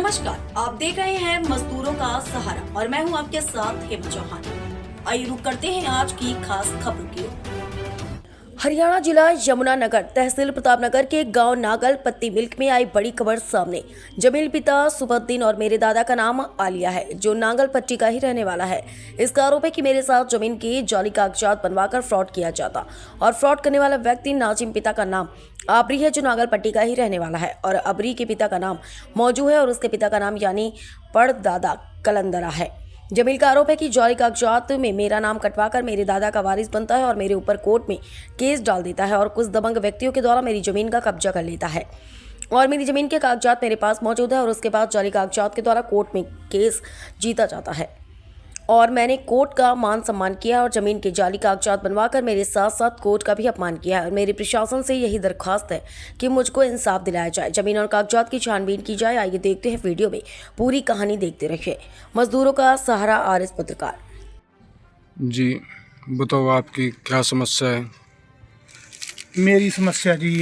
नमस्कार, आप देख रहे हैं मजदूरों का सहारा और मैं हूं आपके साथ हेमा चौहान। आइए रुक करते हैं आज की खास खबरों की ओर। हरियाणा जिला यमुनानगर तहसील प्रतापनगर के गांव नागल पत्ती मिल्क में आई बड़ी खबर सामने। जमील पिता सुबुद्दीन और मेरे दादा का नाम आलिया है, जो नागल पट्टी का ही रहने वाला है। इसका आरोप है कि मेरे साथ जमीन की जाली कागजात बनवाकर फ्रॉड किया जाता और फ्रॉड करने वाला व्यक्ति नाजिम, पिता का नाम आबरी है, जो नागल पट्टी का ही रहने वाला है, और अबरी के पिता का नाम मौजू है और उसके पिता का नाम यानी पड़दादा कलंदरा है। जमील का आरोप है कि जाली कागजात में मेरा नाम कटवाकर मेरे दादा का वारिस बनता है और मेरे ऊपर कोर्ट में केस डाल देता है और कुछ दबंग व्यक्तियों के द्वारा मेरी जमीन का कब्जा कर लेता है और मेरी जमीन के कागजात मेरे पास मौजूद है और उसके बाद जाली कागजात के द्वारा कोर्ट में केस जीता जाता है और मैंने कोर्ट का मान सम्मान किया और जमीन के जाली कागजात बनवाकर मेरे साथ साथ कोर्ट का भी अपमान किया है। और मेरी प्रशासन से यही दरख्वास्त है कि मुझको इंसाफ दिलाया जाए, जमीन और कागजात की छानबीन की जाए। आइए देखते हैं वीडियो में पूरी कहानी, देखते रहिए। मजदूरों का सहारा आरएस पत्रकार। जी बताओ, आपकी क्या समस्या है? मेरी समस्या जी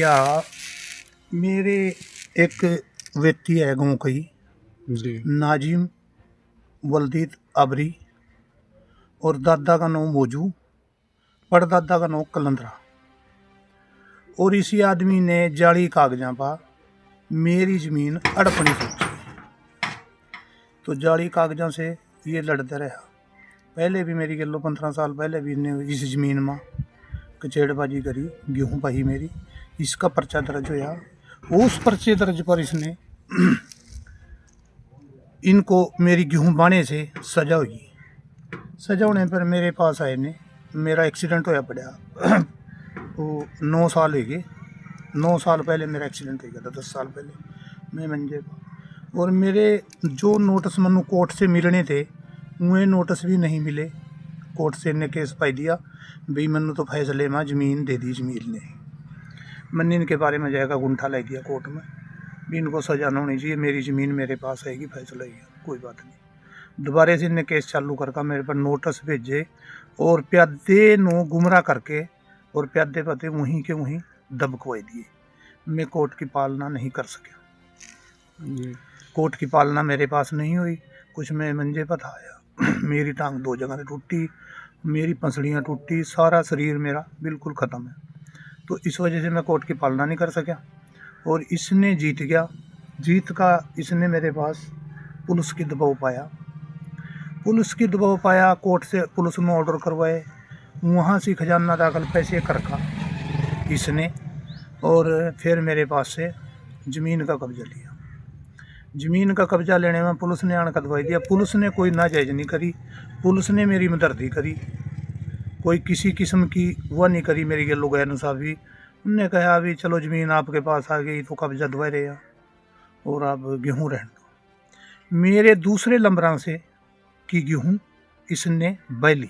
मेरे एक व्यक्ति है गाँव का ही, जी नाजिम वल्दीद अबरी, और दादा का नाम मौजू, परदादा का नाम कलंदरा। और इसी आदमी ने जाली कागजां पर मेरी ज़मीन अड़पनी सोची, तो जाली कागजां से ये लड़ते रहा। पहले भी मेरी गलो 15 साल पहले भी इन्हें इस ज़मीन में कचेड़बाजी करी, गेहूँ पाई मेरी। इसका पर्चा दर्ज होया, उस पर्चे दर्ज पर इसने इनको मेरी गेहूँ बाने से सजा हुई। सजा होने पर मेरे पास आए ने, मेरा एक्सीडेंट होया पड़ा तो 9 साल हो गए। 9 साल पहले मेरा एक्सीडेंट हो गया था, 10 साल पहले मैं मंजे पर। और मेरे जो नोटिस मनु कोर्ट से मिलने थे वह नोटिस भी नहीं मिले। कोर्ट से इन्हें केस पाई दिया भाई मनु तो फैसले में ज़मीन दे दी। ज़मीन ने मैंने इनके बारे में जाएगा गुंठा लाई दिया कोर्ट में भी, इनको सजा ना होनी चाहिए, मेरी ज़मीन मेरे पास आएगी, फैसला ही कोई बात नहीं। दोबारा से इन्हें केस चालू करके मेरे पर नोटिस भेजे और प्यादे नो गुमराह करके और प्यादे पते वहीं के वहीं दबकवाई दिए। मैं कोर्ट की पालना नहीं कर सका। कोर्ट की पालना मेरे पास नहीं हुई। कुछ मैं मंजे पर था, मेरी टांग 2 जगह से टूटी, मेरी पसलियाँ टूटी, सारा शरीर मेरा बिल्कुल ख़त्म है। तो इस वजह से मैं कोर्ट की पालना नहीं कर सका और इसने जीत गया। जीत का इसने मेरे पास पुलिस की दबाव पाया। पुलिस की दबाव पाया, कोर्ट से पुलिस ने ऑर्डर करवाए, वहाँ से खजाना दाखिल पैसे करका इसने, और फिर मेरे पास से ज़मीन का कब्जा लिया। ज़मीन का कब्जा लेने में पुलिस ने आने दबाई दिया। पुलिस ने कोई नाजायज़ नहीं करी, पुलिस ने मेरी मदर्दी करी, कोई किसी किस्म की वह नहीं करी मेरी गलो गैरसाफी। उनने कहा अभी चलो ज़मीन आपके पास आ गई तो कब्जा दबा रहे और आप गेहूँ रहने दो। मेरे दूसरे लंबरां से की गेहूँ इसने बैली।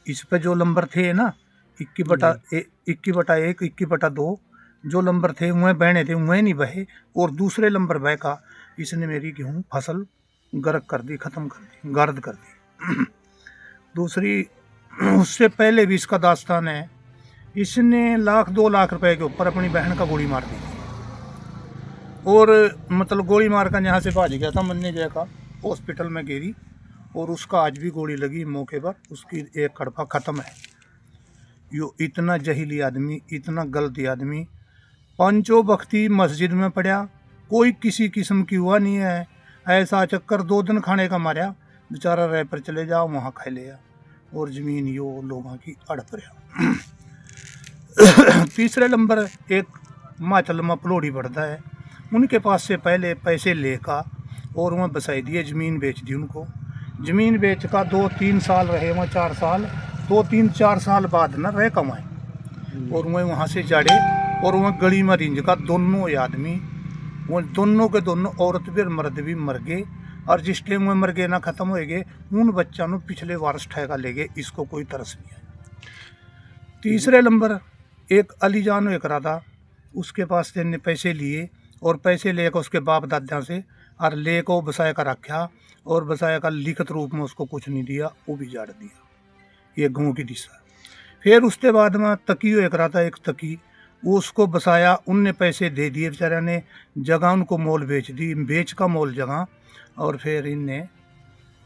इस पे जो नंबर थे ना 21/1, 21/2 जो नंबर थे वह बहने थे, वह नहीं बहे, और दूसरे नंबर बह का इसने मेरी गेहूँ फसल गर्क कर दी, ख़त्म कर दी, गार्द कर दी। दूसरी उससे पहले भी इसका दास्तान है, इसने 1-2 लाख रुपए के ऊपर अपनी बहन का गोली मार दी और मतलब गोली मार कर यहाँ से भाज गया था। मन्ने जय का हॉस्पिटल में गिरी और उसका आज भी गोली लगी मौके पर, उसकी एक कड़फा ख़त्म है। यो इतना जहीली आदमी, इतना गलती आदमी, 5 वक्ती मस्जिद में पड़ा, कोई किसी किस्म की हुआ नहीं है। ऐसा चक्कर 2 दिन खाने का मारा, बेचारा रह पर चले जाओ वहाँ खा लिया और ज़मीन यो लोगों की अड़प रहा। तीसरे नंबर एक हिमाचल में पलोड़ी पड़ता है, उनके पास से पहले पैसे लेकर और वहाँ बसाई दिए, ज़मीन बेच दी उनको। ज़मीन बेच का 2-3 साल रहे वहाँ, 4 साल, 2-3-4 साल बाद ना रह कमाए और वहाँ से जाड़े और वहाँ गली में रिंज का दोनों आदमी, वो दोनों के दोनों, औरत भी मर्द भी मर गए। और जिस टाइम में मर गए ना ख़त्म हो गए, उन बच्चों ने पिछले वारस ठहका ले गए, इसको कोई तरस नहीं है। तीसरे नंबर एक अलीजान एक रहा था, उसके पास से पैसे लिए और पैसे लेकर उसके बाप दादा से और ले को बसाया का रखा और बसाया का लिखित रूप में उसको कुछ नहीं दिया, वो भी जाड़ दिया। ये गाँव की दिशा। फिर उसके बाद में तकी एक रहा था, एक तकी वो उसको बसाया, उनने पैसे दे दिए बेचारा ने, जगह उनको मोल बेच दी, बेच का मोल जगह। और फिर इनने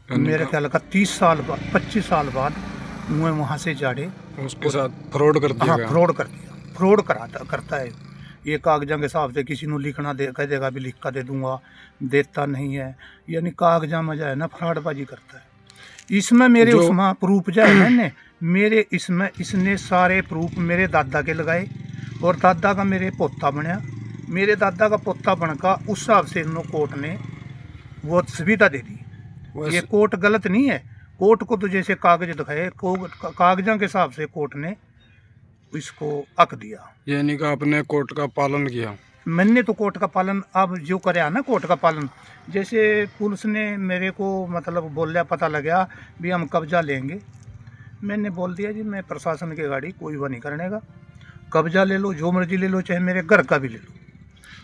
मेरे ख्याल का 30 साल बाद 25 साल बाद मुँह वहाँ से जाड़े उसके साथ फ्रॉड कर दिया हाँ गया। फ्रॉड कर दिया, फ्रॉड करता है ये। कागजां के हिसाब से किसी को लिखना दे कह देगा भी लिख कर दे दूंगा, देता नहीं है, यानी कागजां में जो है ना फ्रॉडबाजी करता है। इसमें मेरे जो उसमें प्रूफ जो है ना मेरे इसमें इसने सारे प्रूफ मेरे दादा के लगाए, और दादा का मेरे पोता बनया, मेरे दादा का पोता बनका उस हिसाब से इन्होंने कोर्ट ने वो सुविधा दे दी। ये कोर्ट गलत नहीं है, कोर्ट को तो जैसे कागज दिखाए कागजां के हिसाब से कोर्ट ने इसको हक दिया। यानी कि आपने कोर्ट का पालन किया। मैंने तो कोर्ट का पालन अब जो कराया ना कोर्ट का पालन, जैसे पुलिस ने मेरे को मतलब बोला, पता लगा भी हम कब्जा लेंगे, मैंने बोल दिया जी मैं प्रशासन की गाड़ी कोई वो नहीं करने का, कब्जा ले लो जो मर्जी ले लो, चाहे मेरे घर का भी ले लो,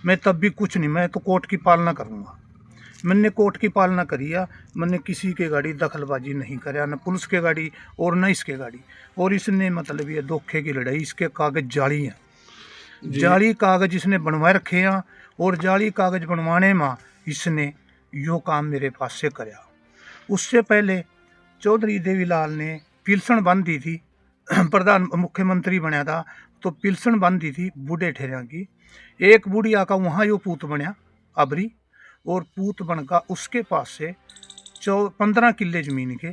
मैं तब भी कुछ नहीं, मैं तो कोर्ट की पालना करूँगा। मैंने कोर्ट की पालना करिया, मैंने किसी के गाड़ी दखलबाजी नहीं कराया, न पुलिस के गाड़ी और न इसके गाड़ी। और इसने मतलब ये धोखे की लड़ाई, इसके कागज जाली हैं, जाली कागज इसने बनवाए रखे हैं, और जाली कागज बनवाने में इसने यो काम मेरे पास से कराया। उससे पहले चौधरी देवीलाल ने पिलसन बांध दी थी, प्रधान मुख्यमंत्री बनया था तो पिलसन बांध दी थी बूढ़े ठहरिया की। एक बूढ़िया का वहाँ यो पूत बनया अबरी, और पूत बनका उसके पास से 15 किले ज़मीन के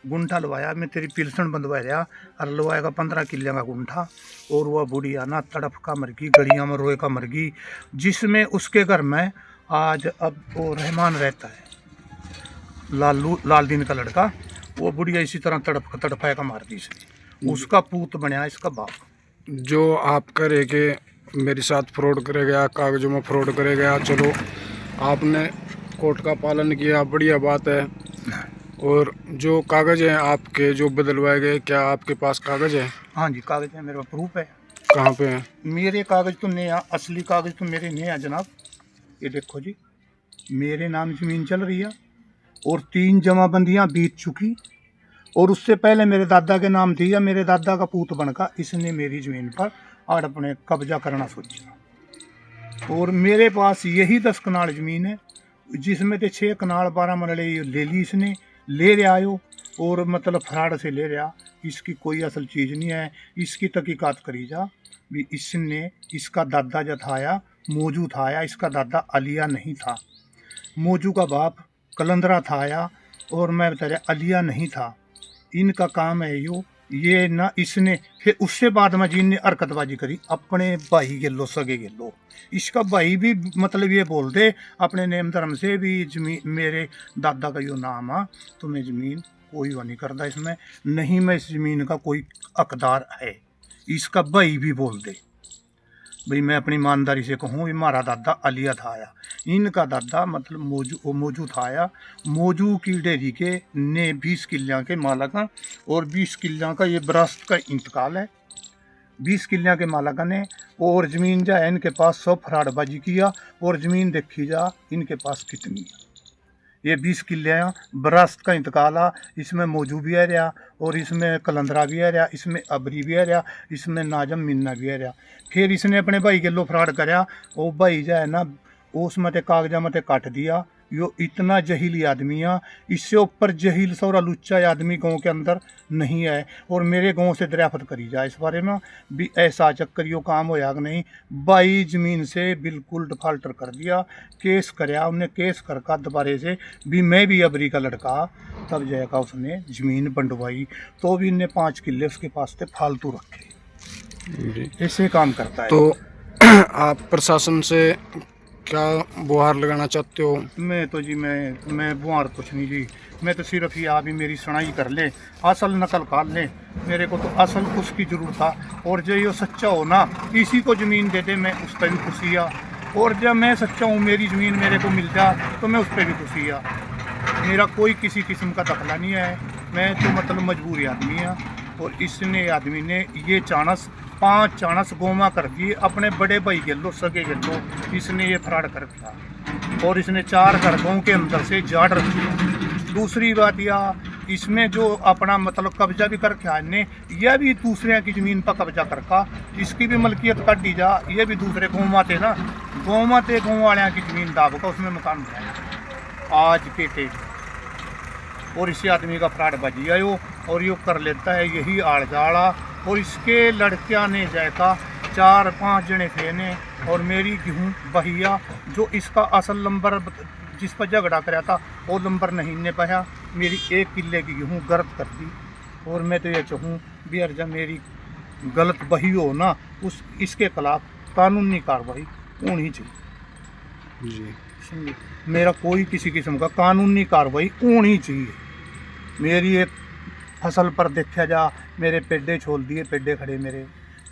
गुंठा लवाया, मैं तेरी पिलसन बंधवा रहा और लवाएगा 15 किले का गुंठा। और वह बूढ़िया ना तड़प का मर गई, गड़िया में रोए का मर गई, जिसमें उसके घर में आज अब वो रहमान रहता है, लाल दीन का लड़का, वो बुढ़िया इसी तरह तड़पाया का मार दी इसने, उसका पूत बनया इसका बाप। जो आप करे के मेरे साथ फ्रॉड करे गया, कागजों में फ्रॉड करे गया, चलो आपने कोर्ट का पालन किया, बढ़िया बात है। और जो कागज हैं आपके जो बदलवाए गए, क्या आपके पास कागज है? हाँ जी कागज है, मेरे पास प्रूफ है। कहाँ पे है? मेरे कागज तो नहीं है, असली कागज तो मेरे नहीं है जनाब। ये देखो जी, मेरे नाम ज़मीन चल रही है और 3 जमाबंदियाँ बीत चुकी, और उससे पहले मेरे दादा के नाम थी, या मेरे दादा का पूत बनका इसने मेरी ज़मीन पर आड़ अपने कब्जा करना सोचा। और मेरे पास यही 10 कनाल ज़मीन है, जिसमें से 6 कनाल 12 मरले ले ली इसने, ले रहा आयो, और मतलब फराड से ले रहा, इसकी कोई असल चीज़ नहीं है। इसकी तहकीकात करी जा भी इसने, इसका दादा जो था आया मौजू था आया, इसका दादा अलिया नहीं था, मौजू का बाप कलंदरा था आया, और मैं बता रहा अलिया नहीं था। इनका काम है ये ना, इसने फिर उससे बाद में जिनने हरकतबाजी करी अपने भाई के लो, सगे के लो, इसका भाई भी मतलब ये बोल दे अपने नेम धर्म से भी जमीन मेरे दादा का यो नाम आ, तो मैं ज़मीन कोई वो नहीं करता इसमें, नहीं मैं इस ज़मीन का कोई हकदार है, इसका भाई भी बोल दे भाई मैं अपनी ईमानदारी से कहूँ भी हमारा दादा अलिया था आया, इनका दादा मतलब मौजू था आया, मौजू की डेरी के ने 20 किलियाँ के मालक हैं, और 20 किलियाँ का ये विरासत का इंतकाल है, 20 किलियाँ के मालक ने। और ज़मीन जा है इनके पास, सब फराडबाजी किया, और ज़मीन देखी जा इनके पास कितनी है। ये 20 किलियाँ विरासत का इंतकाल आ, इसमें मौजू भी है रहा, और इसमें कलंदरा भी है रहा, इसमें अबरी भी है रहा, इसमें नाजम मिन्ना भी है रहा। फिर इसने अपने भाई के लो फ्रॉड कराया, वो भाई जो है ना उस मत कागजा मत काट दिया। यो इतना जहीली आदमी है, इससे ऊपर जहील सौरा लुच्चा आदमी गाँव के अंदर नहीं है। और मेरे गाँव से दरियाफत करी जाए इस बारे में भी ऐसा चक्कर यो काम होया कि नहीं, भाई ज़मीन से बिल्कुल डिफाल्टर कर दिया, केस कराया उनने, केस करका दोबारे से भी मैं भी अबरी का लड़का, तब जाएगा उसने ज़मीन बंटवाई, तो भी इनने 5 किले उसके पास से फालतू रखे। ऐसे काम करता है। तो आप प्रशासन से क्या गुहार लगाना चाहते हो? मैं तो जी मैं बुआर कुछ नहीं जी, मैं तो सिर्फ ही आप ही मेरी सुनाई कर ले, असल नकल काट ले, मेरे को तो असल उसकी ज़रूरत था। और जो ये सच्चा हो ना, इसी को ज़मीन दे दे, मैं उस पर भी खुशी है। और जब मैं सच्चा हूँ, मेरी ज़मीन मेरे को मिल जा तो मैं उस पर भी खुशी है। मेरा कोई किसी किस्म का दखला नहीं है, मैं तो मतलब मजबूरी आदमी है। और इसने आदमी ने ये 5 चाणस गोमा कर दिए अपने बड़े भाई के लो, सगे के लो, इसने ये फ्रॉड कर दिया। और इसने 4 घर गाँव के अंदर से जाड़ रखी है। दूसरी बात यह इसमें जो अपना मतलब कब्जा भी कर रखा है, यह भी दूसरे की ज़मीन पर कब्जा करका, इसकी भी मलकियत काट दी जा। ये भी दूसरे गाँव थे ना, गाँव वाले की ज़मीन दाब का उसमें मकान बनाया आज के डेट। और इसी आदमी का फ्रॉड बजी है यो, और यो कर लेता है यही आड़ जाड़ा। और इसके लड़कियां ने जायका 4-5 जने थे ने, और मेरी गेहूँ बहिया जो इसका असल नंबर जिस पर झगड़ा कराया था वो नंबर नहीं ने पाया, मेरी 1 किले की गेहूँ गर्द कर दी। और मैं तो ये चाहूँ भी यार जब मेरी गलत बही हो ना, उस इसके खिलाफ कानूनी कार्रवाई होनी चाहिए जी। समझे, मेरा कोई किसी किस्म का कानूनी कार्रवाई होनी चाहिए। मेरी एक फसल पर देखा जा, मेरे पेडे छोड़ दिए, पेडे खड़े मेरे,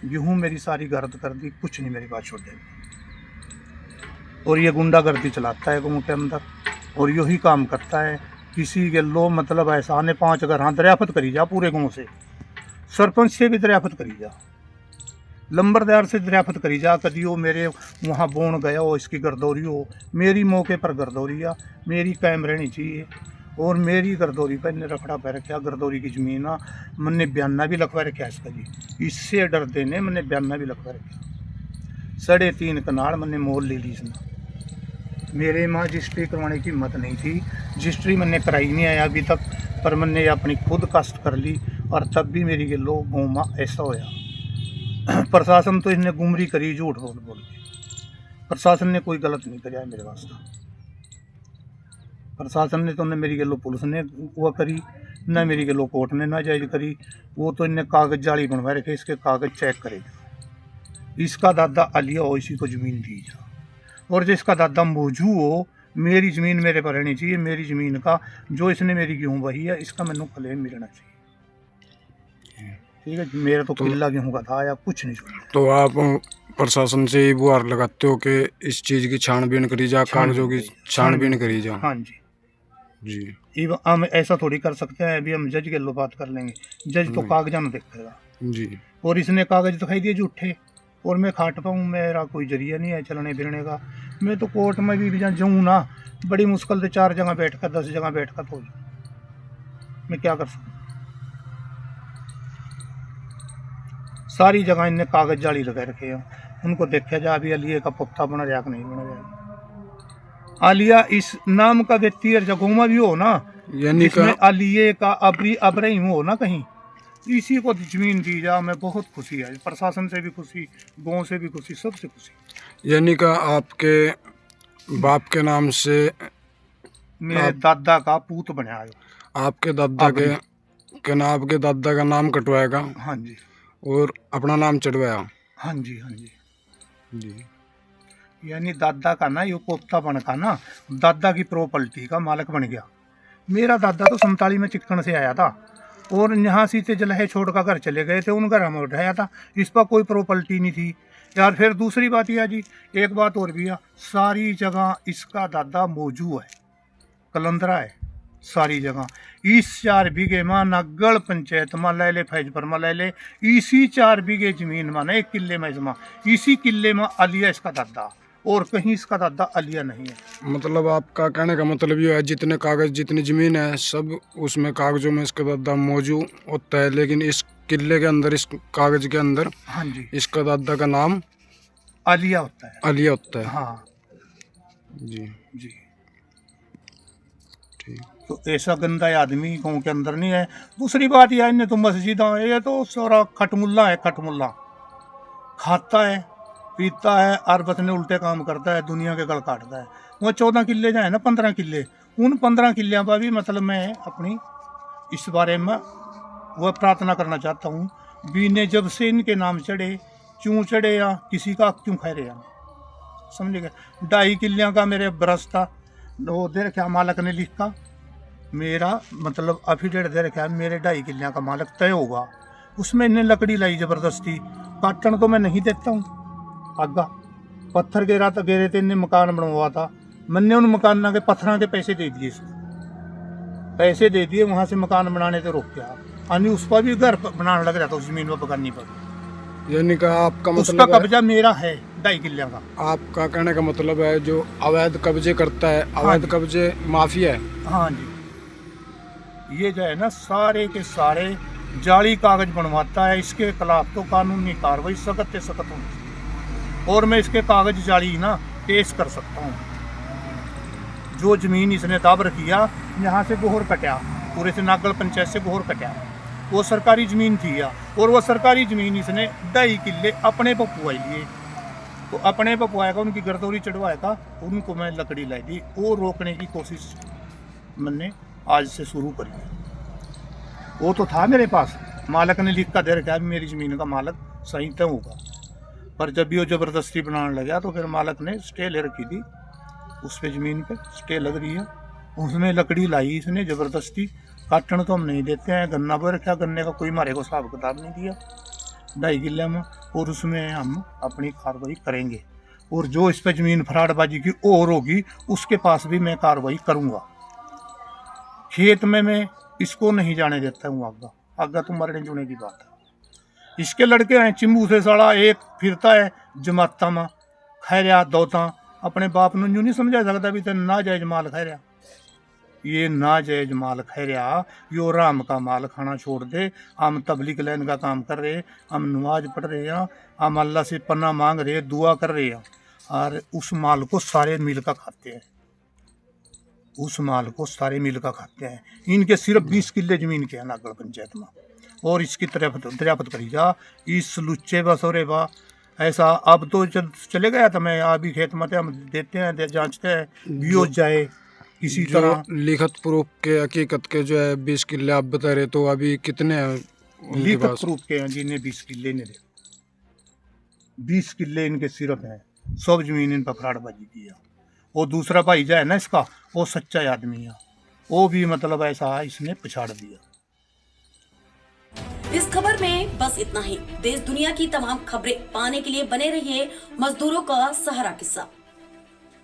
गेहूँ मेरी सारी गर्द कर दी, कुछ नहीं मेरी बात छोड़ दे। और ये गुंडागर्दी चलाता है गाँव के अंदर, और यही काम करता है। किसी के लो मतलब ऐसा ने 5 घर हाँ दरियाफत करी जा, पूरे गाँव से, सरपंच से भी दरियाफत करी जा, लंबरदार से दरियाफत करी जा। कभी वो मेरे वहाँ बोन गया हो, इसकी गर्दौरी हो, मेरी मौके पर गर्दौरी या मेरी कायम रहनी चाहिए। और मेरी गर्दौरी पर इन्हें रखड़ा पै रखा, गर्दौरी की ज़मीन आ मैंने बयाना भी लिखवा रखा इसका जी, इससे डर देने मैंने बयाना भी लिखवा रखा। 3.5 कनाल मैंने मोल ले ली इसने। मेरे माँ रजिस्ट्री करवाने की हिम्मत नहीं थी, रजिस्ट्री मैंने कराई नहीं आया अभी तक, पर मैंने अपनी खुद कष्ट कर ली। और तब भी मेरी लो गाँव में ऐसा होया। प्रशासन तो इसने गुमरी करी झूठ बोल बोल के, प्रशासन ने कोई गलत नहीं कराया मेरे वास्ते। प्रशासन ने तो न मेरी गलो पुलिस ने वो करी, न मेरी गलो कोर्ट ने ना जायज करी। वो तो इन्हें कागज जाली बनवा रखे, इसके कागज चेक करेगा। इसका दादा अलिया हो, इसी को ज़मीन दी जा, और जिसका दादा मौजू हो, मेरी ज़मीन मेरे पर रहनी चाहिए। मेरी ज़मीन का जो इसने मेरी गेहूँ बही है, इसका मैंने क्लेम मिलना चाहिए। ठीक है, मेरा तो किला गेहूँ का था या कुछ नहीं छोड़ा। तो आप प्रशासन से ही गुहार लगाते हो कि इस चीज़ की छानबीन करी जा, कागजों की छानबीन करी जा? हाँ जी जी। हम ऐसा थोड़ी कर सकते हैं, अभी हम जज के लो बात कर लेंगे, जज तो कागजा में देखेगा। जी। और इसने कागज दिखाई दिए झूठे, और मैं खाट पाऊँ, मेरा कोई जरिया नहीं है चलने फिरने का। मैं तो कोर्ट में भी जहाँ जाऊँ ना, बड़ी मुश्किल से 4 जगह बैठ कर 10 जगह बैठ कर तो मैं क्या कर सकूँ। सारी जगह इनने कागज जाली लगा रखे हैं, उनको देखा जा अभी अलिया का पुख्ता बना जाए कि नहीं बना जाए। आलिया इस नाम का व्यक्ति जगहों में भी हो ना, यानी जिसमें आलिया का अब्राहिम हो ना कहीं, इसी को जमीन दी जा। मैं बहुत खुशी है, प्रशासन से भी खुशी, गांव से भी खुशी, सबसे खुशी। यानी का आपके बाप के नाम से मेरे दादा का पूत बनाया, आपके दादा के नाम, आपके दादा का नाम कटवाएगा? हाँ जी। और अपना नाम चढ़वाया? हाँ जी, हाँ जी जी। यानी दादा का ना, ये पोता बन का ना, दादा की प्रॉपर्टी का मालिक बन गया। मेरा दादा तो 47 में चिक्कन से आया था, और यहाँ सीते जलहे छोड़ का घर चले गए थे, उन घर हमें उठाया था, इस पर कोई प्रॉपर्टी नहीं थी यार। फिर दूसरी बात यह जी, एक बात और भी है, सारी जगह इसका दादा मौजू है, कलंदरा है सारी जगह। इस 4 बीघे में नगड़ पंचायत में ले ले, फैजपुर में ले ले, इसी 4 बीघे जमीन में ना 1 किले में इसमें, इसी किले में अलिया इसका दादा, और कहीं इसका दादा अलिया नहीं है। मतलब आपका कहने का मतलब ये है, जितने कागज जितनी ज़मीन है सब उसमें कागजों में इसका दादा मौजूद होता है, लेकिन इस किले के अंदर, इस कागज के अंदर, हाँ जी, इसका दादा का नाम अलिया होता है। अलिया होता है? हाँ जी जी। ठीक। तो ऐसा गंदा आदमी गाँव के अंदर नहीं है। दूसरी बात यह, इन्हें तो मस्जिद, ये तो सारा खटमुल्ला है, खटमुल्ला खाता है, पीता है, और बचने उल्टे काम करता है, दुनिया के गल काटता है। वो 14 किले जाए ना, 15 किले, उन 15 किलियों पर भी मतलब मैं अपनी इस बारे में वह प्रार्थना करना चाहता हूँ, बीने जब से इनके नाम चढ़े, क्यों चढ़े या किसी का क्यों खा रहे हैं, समझ गए। 2.5 किलियों का मेरे बरस था, वो दे रखा मालिक ने लिख का, मेरा मतलब अफिडेविट दे रखा है, मेरे 2.5 किलियों का मालिक तय होगा। उसमें इन्हें लकड़ी लाई ज़बरदस्ती, काटन तो मैं नहीं देता हूँ, आगा पत्थर गिरा तो गिरे थे, इन्हें मकान बनवा था, मैंने उन मकान के पत्थरों के पैसे दे दिए, इसको पैसे दे दिए, वहाँ से मकान बनाने से रोक गया, यानी उस पर भी घर बनाने लग रहा था, उस ज़मीन पर बगानी पर। यानी का आपका उसका मतलब कब्जा मेरा है 2.5 किले का। आपका कहने का मतलब है जो अवैध कब्जे करता है, अवैध कब्जे माफिया है? हाँ जी, ये जो है ना सारे के सारे जाली कागज बनवाता है। इसके खिलाफ तो कानूनी कार्रवाई सख्त से सख्त होनी चाहिए और मैं इसके कागज जाली ना पेश कर सकता हूँ। जो जमीन इसने दाब रखी है, यहाँ से गोहर कटा, पूरे से नागल पंचायत से गोहर कटा, वो सरकारी ज़मीन थी या, और वो सरकारी ज़मीन इसने 2.5 किले अपने पर पुआई लिए। तो अपने पर पुआएगा, उनकी गर्दौरी चढ़वाएगा, उनको मैं लकड़ी लाई दी। वो रोकने की कोशिश मैंने आज से शुरू करी। वो तो था मेरे पास, मालक ने लिख कर दे रखा है मेरी ज़मीन का मालक सही तय होगा, पर जब भी वो ज़बरदस्ती बनाने लगा तो फिर मालक ने स्टे ले रखी थी, उस पे ज़मीन पे स्टे लग रही है। उसमें लकड़ी लाई इसने ज़बरदस्ती। काटने तो हम नहीं देते हैं, गन्ना पर रखा, गन्ने का कोई हमारे को हिसाब किताब नहीं दिया 2.5 किले में, और उसमें हम अपनी कार्रवाई करेंगे। और जो इस पर ज़मीन फराडबाजी की और होगी उसके पास भी मैं कार्रवाई करूँगा। खेत में मैं इसको नहीं जाने देता हूँ। आगा तो मरने जुड़ने की बात है। इसके लड़के हैं चिंबू से साड़ा, एक फिरता है जमाता में खैरिया दौता, अपने बाप ने यूँ नहीं समझा सकता भी तेन ना जायज माल खैरिया। ये ना जायज माल खैरिया, यो राम का माल खाना छोड़ दे। हम तबलीग लाइन का काम कर रहे, हम नमाज पढ़ रहे हैं, हम अल्लाह से पन्ना मांग रहे, दुआ कर रहे हैं, और उस माल को सारे मिल का खाते हैं। उस माल को सारे मिल का खाते हैं। इनके सिर्फ 20 किले ज़मीन के हैं नागल पंचायत में, और इसकी दरियाफत करी जा इस लुच्चे बस और बा ऐसा। अब तो चले गया था मैं, अभी खेत में हम देते हैं, जांचते हैं भी हो जाए किसी तरह। लिखित प्रूफ के हकीकत के जो है 20 किले आप बता रहे, तो अभी कितने हैं उनके लिखित पास? प्रूफ के हैं जिन्हें 20 किले ने 20 किले इनके सिर्फ हैं। सब जमीन इन पर फराडबाजी की है। वो दूसरा भाई जो है ना इसका, वो सच्चा आदमी है, वो भी मतलब ऐसा इसने पछाड़ दिया। इस खबर में बस इतना ही। देश दुनिया की तमाम खबरें पाने के लिए बने रहिए मजदूरों का सहारा किस्सा।